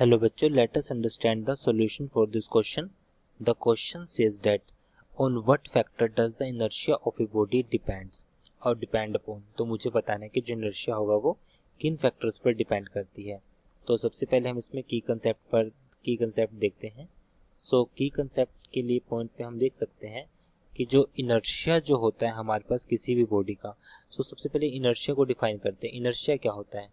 Hello बच्चों, let us understand the solution for this question. The question says that on what factor does the inertia of a body depends or depend upon. तो मुझे बताना है कि जो inertia होगा वो किन फैक्टर्स पर डिपेंड करती है. तो सबसे पहले हम इसमें की कंसेप्ट देखते हैं. सो की कंसेप्ट के लिए पॉइंट पे हम देख सकते हैं कि जो इनर्शिया जो होता है हमारे पास किसी भी बॉडी का. सो सबसे पहले इनर्शिया को डिफाइन करते हैं. इनर्शिया क्या होता है?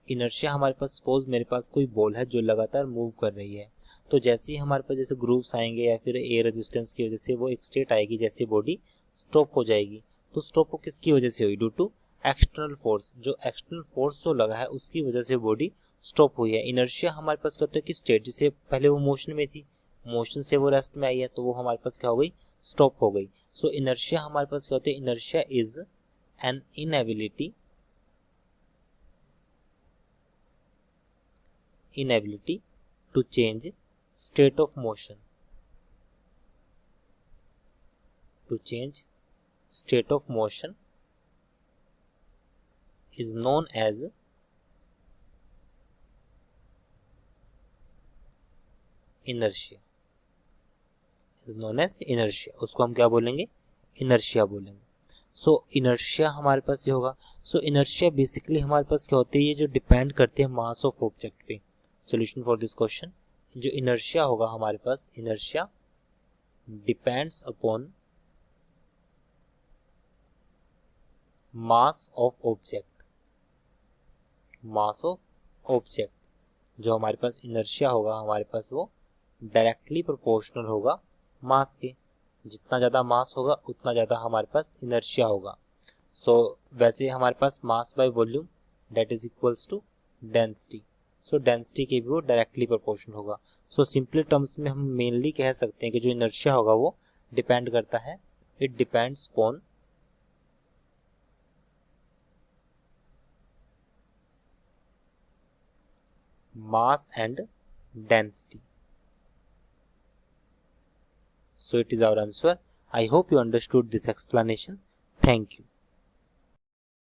इनर्शिया हमारे पास, सपोज मेरे पास कोई बॉल है जो लगातार मूव कर रही है, तो जैसे ही हमारे पास जैसे ग्रूव्स आएंगे या फिर एयर रेजिस्टेंस की वजह से वो एक स्टेट आएगी जैसे बॉडी स्टॉप हो जाएगी. तो स्टॉप वो किसकी वजह से हुई? Due to external force. जो एक्सटर्नल फोर्स जो लगा है उसकी वजह से बॉडी स्टॉप हुई है. इनर्शिया हमारे पास क्या होता है कि स्टेट, जैसे पहले वो मोशन में थी, मोशन से वो रेस्ट में आई है, तो वो हमारे पास क्या हो गई? स्टॉप हो गई. सो इनर्शिया हमारे पास क्या होता है? Inertia is an inability to change state of motion. To change state of motion is known as inertia. उसको हम क्या बोलेंगे? इनर्शिया बोलेंगे. सो इनर्शिया हमारे पास ये होगा. सो इनर्शिया बेसिकली हमारे पास क्या होती है? ये जो डिपेंड करते हैं मास ऑफ ऑब्जेक्ट पे. सॉल्यूशन फॉर दिस क्वेश्चन, जो इनर्शिया होगा हमारे पास, inertia depends upon mass of object. जो हमारे पास इनर्शिया होगा हमारे पास वो डायरेक्टली प्रोपोर्शनल होगा मास के. जितना ज़्यादा मास होगा उतना ज़्यादा हमारे पास इनर्शिया होगा. सो वैसे हमारे पास mass by volume that is equals to density. So density के भी वो डायरेक्टली प्रोपोर्शनल होगा. सो सिंपल टर्म्स में हम मेनली कह सकते हैं कि जो इनर्शिया होगा वो डिपेंड करता है, it depends upon mass and density. So it is our answer. I hope you understood this explanation. Thank you.